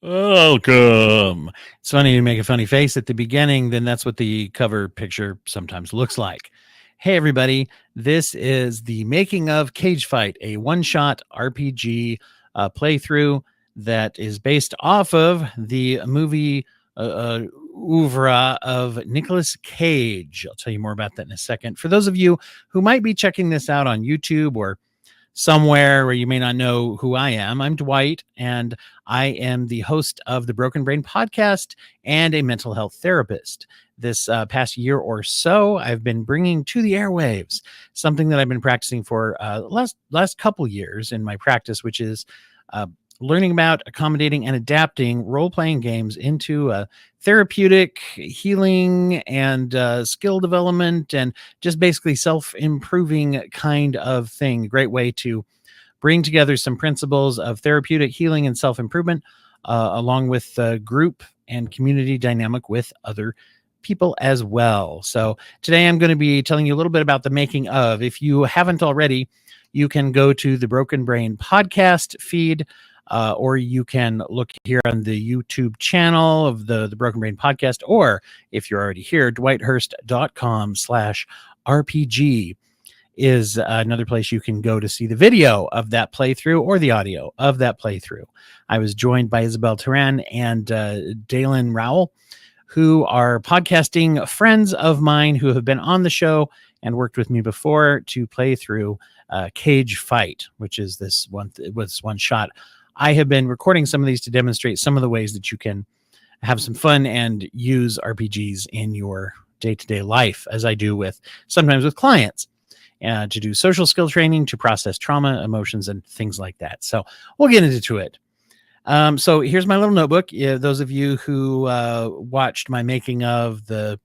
Welcome. It's funny to make a funny face at the beginning, then that's what the cover picture sometimes looks like. Hey, everybody. This is the Making of Cage Fight, a one-shot RPG playthrough that is based off of the movie oeuvre of Nicolas Cage. I'll tell you more about that in a second. For those of you who might be checking this out on YouTube or somewhere where you may not know who I am, I'm Dwight, and I am the host of the Broken Brain podcast and a mental health therapist. This past year or so, I've been bringing to the airwaves something that I've been practicing for last couple years in my practice, which is learning about accommodating and adapting role-playing games into therapeutic healing and skill development and just basically self-improving kind of thing. Great way to bring together some principles of therapeutic healing and self-improvement along with group and community dynamic with other people as well. So today I'm going to be telling you a little bit about the making of. If you haven't already, you can go to the Broken Brain podcast feed, or you can look here on the YouTube channel of the Broken Brain podcast, or if you're already here, dwighthurst.com/RPG is another place you can go to see the video of that playthrough or the audio of that playthrough. I was joined by Isabel Turan and Dalen Rowell, who are podcasting friends of mine who have been on the show and worked with me before to play through Cage Fight, which is this one shot. I have been recording some of these to demonstrate some of the ways that you can have some fun and use RPGs in your day-to-day life, as I do sometimes with clients, to do social skill training, to process trauma, emotions, and things like that. So we'll get into it. So here's my little notebook. Those of you who watched my making of the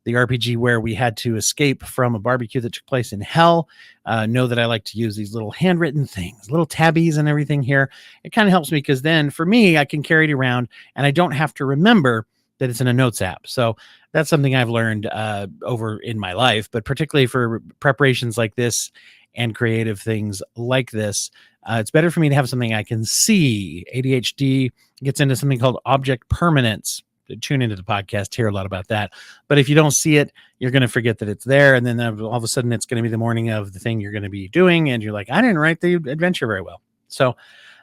RPG where we had to escape from a barbecue that took place in hell know that I like to use these little handwritten things, little tabbies and everything here. It kind of helps me because then for me, I can carry it around and I don't have to remember that it's in a notes app. So that's something I've learned over in my life, but particularly for preparations like this and creative things like this, it's better for me to have something I can see. ADHD gets into something called object permanence. Tune into the podcast, hear a lot about that. But if you don't see it, you're going to forget that it's there. And then all of a sudden it's going to be the morning of the thing you're going to be doing. And you're like, I didn't write the adventure very well. So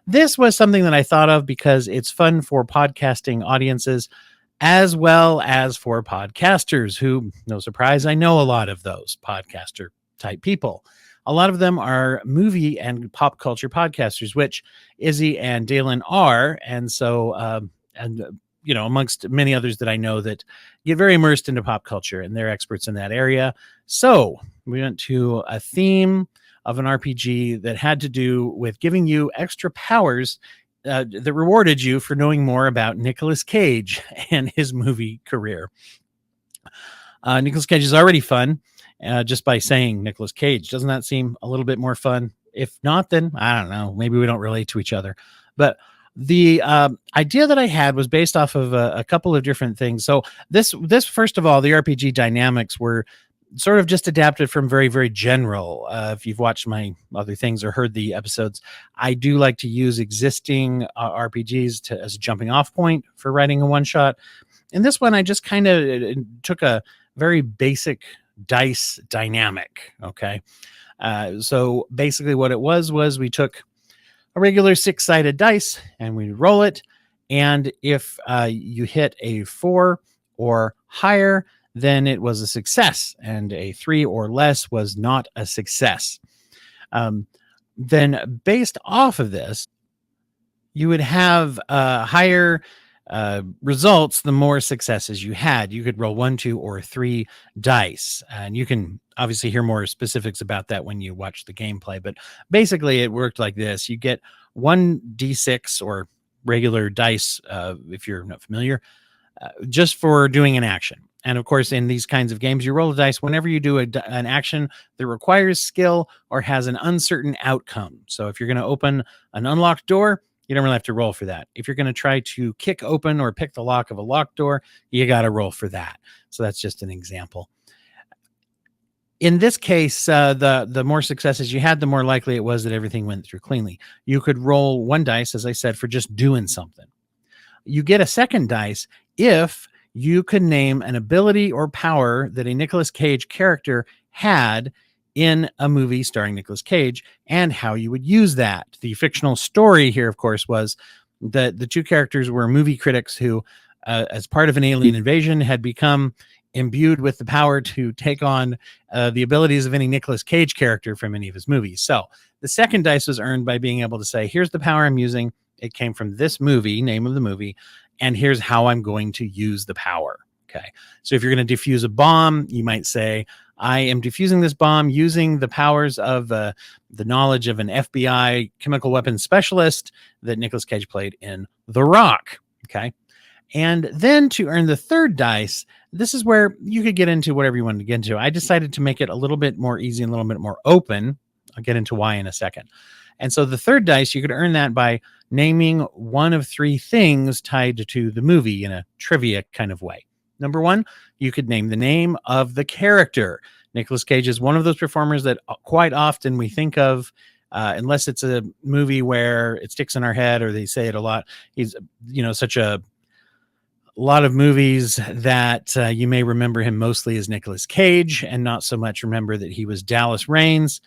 this was something that I thought of because it's fun for podcasting audiences as well as for podcasters who, no surprise, I know a lot of those podcaster type people. A lot of them are movie and pop culture podcasters, which Izzy and Dalen are. And so, amongst many others that I know that get very immersed into pop culture and they're experts in that area. So we went to a theme of an RPG that had to do with giving you extra powers that rewarded you for knowing more about Nicolas Cage and his movie career. Nicolas Cage is already fun just by saying Nicolas Cage. Doesn't that seem a little bit more fun? If not, then I don't know. Maybe we don't relate to each other. But the idea that I had was based off of a couple of different things. So this first of all, the RPG dynamics were sort of just adapted from very, very general. If you've watched my other things or heard the episodes, I do like to use existing RPGs as a jumping off point for writing a one shot. In this one, I just kind of took a very basic dice dynamic. Okay. So basically what it was we took a regular 6-sided dice and we roll it. And if you hit a 4 or higher, then it was a success, and a 3 or less was not a success. Then based off of this, you would have higher results the more successes you had. You could roll 1, 2, or 3 dice, and you can obviously hear more specifics about that when you watch the gameplay. But basically, it worked like this: you get 1d6 or regular dice, if you're not familiar, just for doing an action. And of course, in these kinds of games, you roll the dice whenever you do an action that requires skill or has an uncertain outcome. So if you're going to open an unlocked door, you don't really have to roll for that. If you're going to try to kick open or pick the lock of a locked door, you got to roll for that. So that's just an example. In this case, the more successes you had, the more likely it was that everything went through cleanly. You could roll 1 dice, as I said, for just doing something. you get a second dice if you could name an ability or power that a Nicolas Cage character had in a movie starring Nicolas Cage, and how you would use that. The fictional story here, of course, was that the two characters were movie critics who, as part of an alien invasion, had become imbued with the power to take on the abilities of any Nicolas Cage character from any of his movies. So the second dice was earned by being able to say, here's the power I'm using. It came from this movie, name of the movie, and here's how I'm going to use the power. Okay. So if you're going to defuse a bomb, you might say, I am defusing this bomb using the powers of the knowledge of an FBI chemical weapons specialist that Nicolas Cage played in The Rock. Okay. And then to earn the third dice, this is where you could get into whatever you wanted to get into. I decided to make it a little bit more easy and a little bit more open. I'll get into why in a second. And so the third dice, you could earn that by naming one of three things tied to the movie in a trivia kind of way. Number one, you could name the name of the character. Nicolas Cage is one of those performers that quite often we think of, unless it's a movie where it sticks in our head or they say it a lot. He's, such a lot of movies that you may remember him mostly as Nicolas Cage and not so much remember that he was Dallas Raines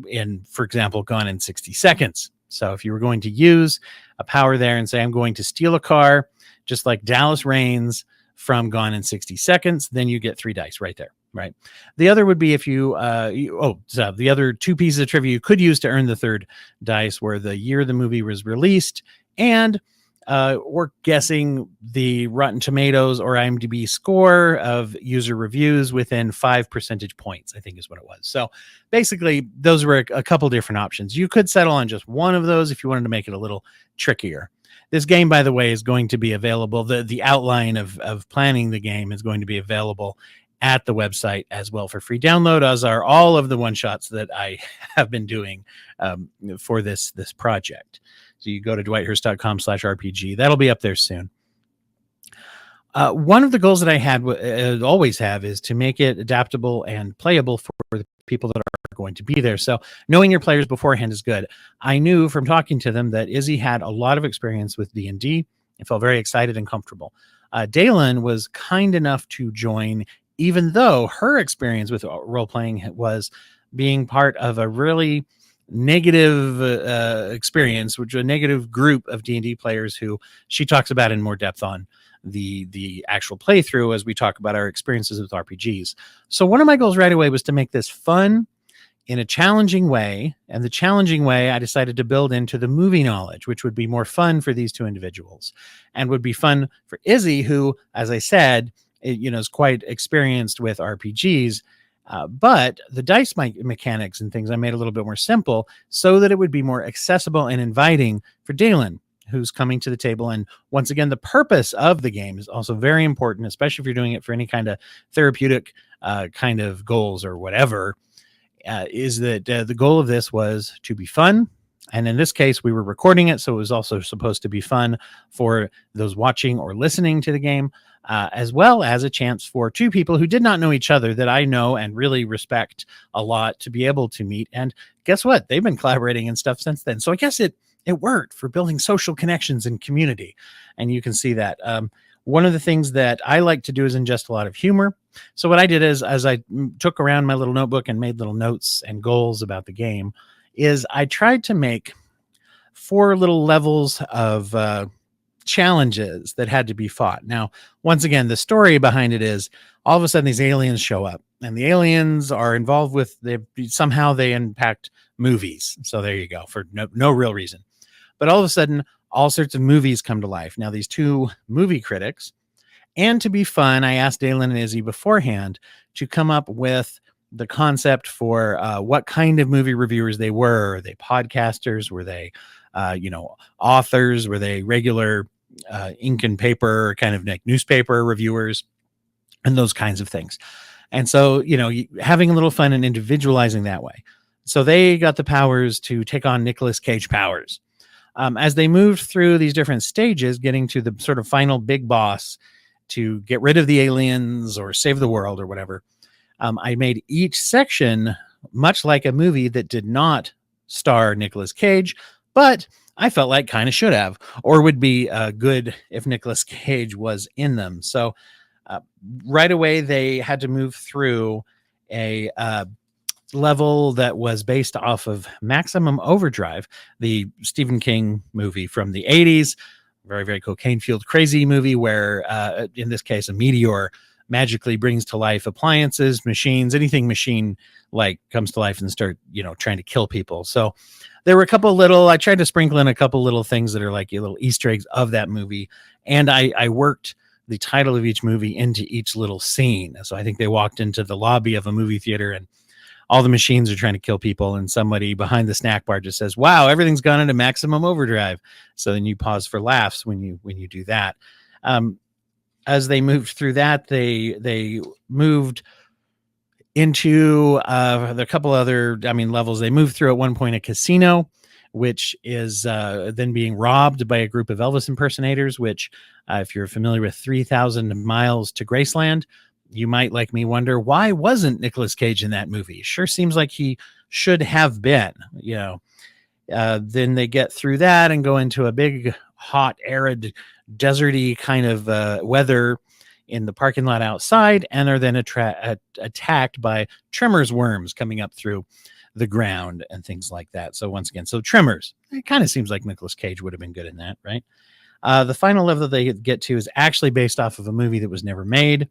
in, for example, Gone in 60 Seconds. So if you were going to use a power there and say, I'm going to steal a car, just like Dallas Raines from Gone in 60 Seconds, then you get 3 dice right there, right? The other would be if so the other 2 pieces of trivia you could use to earn the third dice were the year the movie was released and we're guessing the Rotten Tomatoes or IMDb score of user reviews within 5 percentage points, I think is what it was. So basically, those were a couple different options. You could settle on just one of those if you wanted to make it a little trickier. This game, by the way, is going to be available. The outline of planning the game is going to be available at the website as well for free download, as are all of the one-shots that I have been doing for this project. So you go to dwighthurst.com/RPG. That'll be up there soon. One of the goals that I had, always have, is to make it adaptable and playable for the people that are going to be there. So knowing your players beforehand is good. I knew from talking to them that Izzy had a lot of experience with D&D and felt very excited and comfortable. Dalen was kind enough to join, even though her experience with role-playing was being part of a really negative experience, which a negative group of D&D players who she talks about in more depth on the actual playthrough as we talk about our experiences with RPGs. So one of my goals right away was to make this fun in a challenging way, and the challenging way I decided to build into the movie knowledge, which would be more fun for these 2 individuals and would be fun for Izzy, who, as I said, is quite experienced with RPGs. But the dice mechanics and things I made a little bit more simple so that it would be more accessible and inviting for Dalen, who's coming to the table. And once again, the purpose of the game is also very important, especially if you're doing it for any kind of therapeutic kind of goals or whatever, is that the goal of this was to be fun. And in this case, we were recording it, so it was also supposed to be fun for those watching or listening to the game, as well as a chance for 2 people who did not know each other that I know and really respect a lot to be able to meet. And guess what? They've been collaborating and stuff since then. So I guess it worked for building social connections and community. And you can see that. One of the things that I like to do is ingest a lot of humor. So what I did is, as I took around my little notebook and made little notes and goals about the game, is I tried to make 4 little levels of challenges that had to be fought. Now, once again, the story behind it is all of a sudden these aliens show up, and the aliens are involved with somehow they impact movies. So there you go, for no real reason. But all of a sudden, all sorts of movies come to life. Now, these 2 movie critics, and to be fun, I asked Dalen and Izzy beforehand to come up with the concept for what kind of movie reviewers they were. Were they podcasters? Were they, authors? Were they regular ink and paper kind of like newspaper reviewers and those kinds of things? And so, having a little fun and individualizing that way. So they got the powers to take on Nicolas Cage powers. As they moved through these different stages, getting to the sort of final big boss to get rid of the aliens or save the world or whatever, I made each section much like a movie that did not star Nicolas Cage, but I felt like kind of should have, or would be good if Nicolas Cage was in them. So uh, right away, they had to move through a level that was based off of Maximum Overdrive, the Stephen King movie from the 80s, very, very cocaine fueled, crazy movie where, in this case, a meteor magically brings to life appliances, machines, anything machine like comes to life and start, trying to kill people. So there were a couple little, I tried to sprinkle in a couple little things that are like little Easter eggs of that movie. And I worked the title of each movie into each little scene. So I think they walked into the lobby of a movie theater and all the machines are trying to kill people, and somebody behind the snack bar just says, "Wow, everything's gone into maximum overdrive." So then you pause for laughs when you do that. As they moved through that, they moved into a couple other, levels. They moved through at one point a casino, which is then being robbed by a group of Elvis impersonators. Which, if you're familiar with 3,000 Miles to Graceland, you might, like me, wonder why wasn't Nicolas Cage in that movie? Sure seems like he should have been, Then they get through that and go into a big, hot, arid, deserty kind of weather in the parking lot outside, and are then attacked by tremors worms coming up through the ground and things like that. So once again, tremors. It kind of seems like Nicolas Cage would have been good in that, right? The final level that they get to is actually based off of a movie that was never made,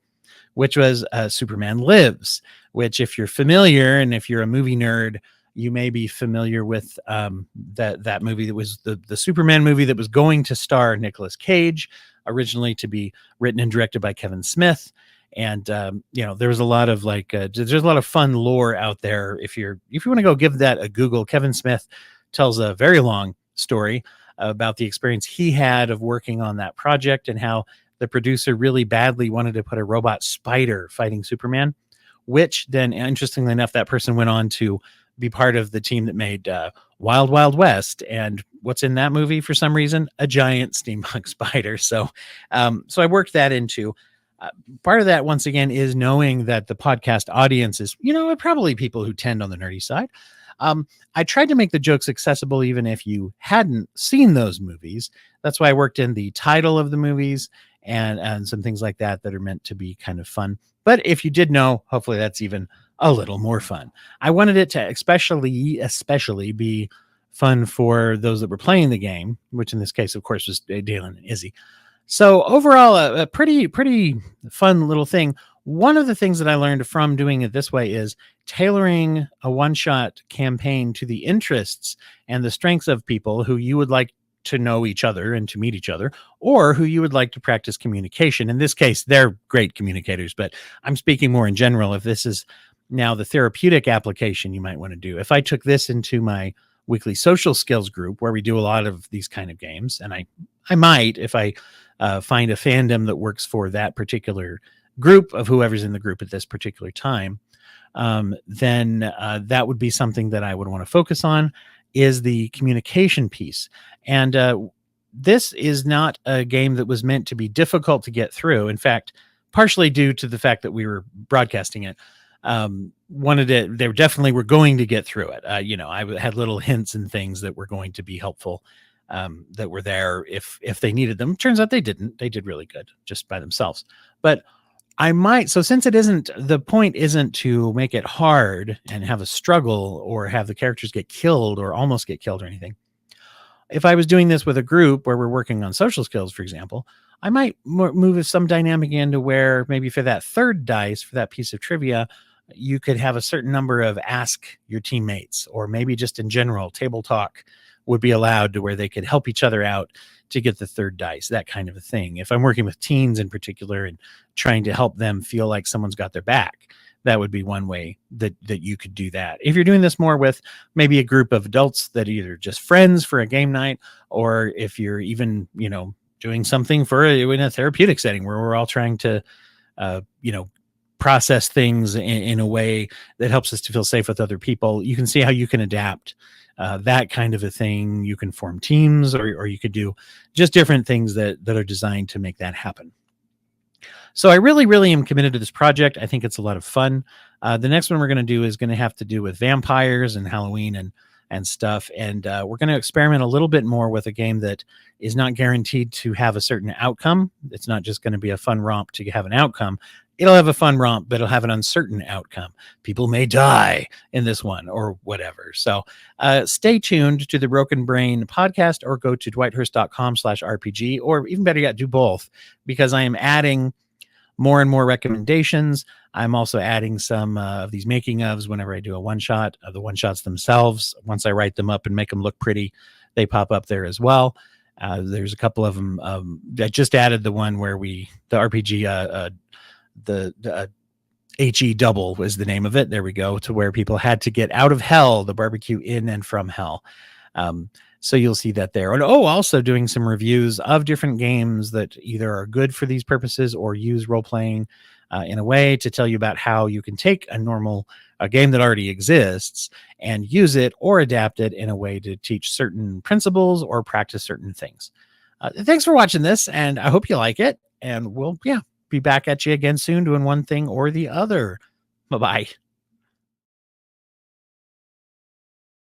which was Superman Lives, which, if you're familiar and if you're a movie nerd, you may be familiar with that movie that was the Superman movie that was going to star Nicolas Cage, originally to be written and directed by Kevin Smith. And there was a lot of there's a lot of fun lore out there. If you want to go give that a Google, Kevin Smith tells a very long story about the experience he had of working on that project, and how the producer really badly wanted to put a robot spider fighting Superman, which then, interestingly enough, that person went on to be part of the team that made Wild Wild West. And what's in that movie, for some reason? A giant steampunk spider. So I worked that into part of that, once again, is knowing that the podcast audience is, probably people who tend on the nerdy side. I tried to make the jokes accessible even if you hadn't seen those movies. That's why I worked in the title of the movies and some things like that are meant to be kind of fun. But if you did know, hopefully that's even a little more fun. I wanted it to especially be fun for those that were playing the game, which in this case, of course, was Dalen and Izzy. So overall, a pretty fun little thing. One of the things that I learned from doing it this way is tailoring a one-shot campaign to the interests and the strengths of people who you would like to know each other and to meet each other, or who you would like to practice communication. In this case, they're great communicators, but I'm speaking more in general. If this is now the therapeutic application you might want to do, if I took this into my weekly social skills group where we do a lot of these kind of games, and I might, if I find a fandom that works for that particular group of whoever's in the group at this particular time, then that would be something that I would want to focus on, is the communication piece. And this is not a game that was meant to be difficult to get through. In fact, partially due to the fact that we were broadcasting it, they definitely were going to get through it. I had little hints and things that were going to be helpful, that were there if they needed them. Turns out they didn't. They did really good just by themselves. But since the point isn't to make it hard and have a struggle or have the characters get killed or almost get killed or anything. If I was doing this with a group where we're working on social skills, for example, I might move some dynamic into where maybe for that third dice, for that piece of trivia, you could have a certain number of ask your teammates, or maybe just in general, table talk would be allowed to where they could help each other out to get the third dice, that kind of a thing. If I'm working with teens in particular and trying to help them feel like someone's got their back, that would be one way that you could do that. If you're doing this more with maybe a group of adults that are either just friends for a game night, or if you're even, doing something in a therapeutic setting where we're all trying to, process things in a way that helps us to feel safe with other people, you can see how you can adapt that kind of a thing. You can form teams, or you could do just different things that are designed to make that happen. So I really, really am committed to this project. I think it's a lot of fun. The next one we're going to do is going to have to do with vampires and Halloween and stuff. And we're going to experiment a little bit more with a game that is not guaranteed to have a certain outcome. It's not just going to be a fun romp to have an outcome. It'll have a fun romp, but it'll have an uncertain outcome. People may die in this one or whatever. So stay tuned to the Broken Brain podcast, or go to dwighthurst.com/RPG, or even better yet, do both, because I am adding more and more recommendations. I'm also adding some of these making ofs whenever I do a one shot. The one shots themselves, once I write them up and make them look pretty, they pop up there as well. There's a couple of them. I just added the one where the RPG, the HE double was the name of it. There we go, to where people had to get out of hell, the barbecue in and from hell. So you'll see that there. And also doing some reviews of different games that either are good for these purposes or use role-playing in a way to tell you about how you can take a game that already exists and use it or adapt it in a way to teach certain principles or practice certain things. Thanks for watching this, and I hope you like it. And we'll be back at you again soon doing one thing or the other. Bye-bye.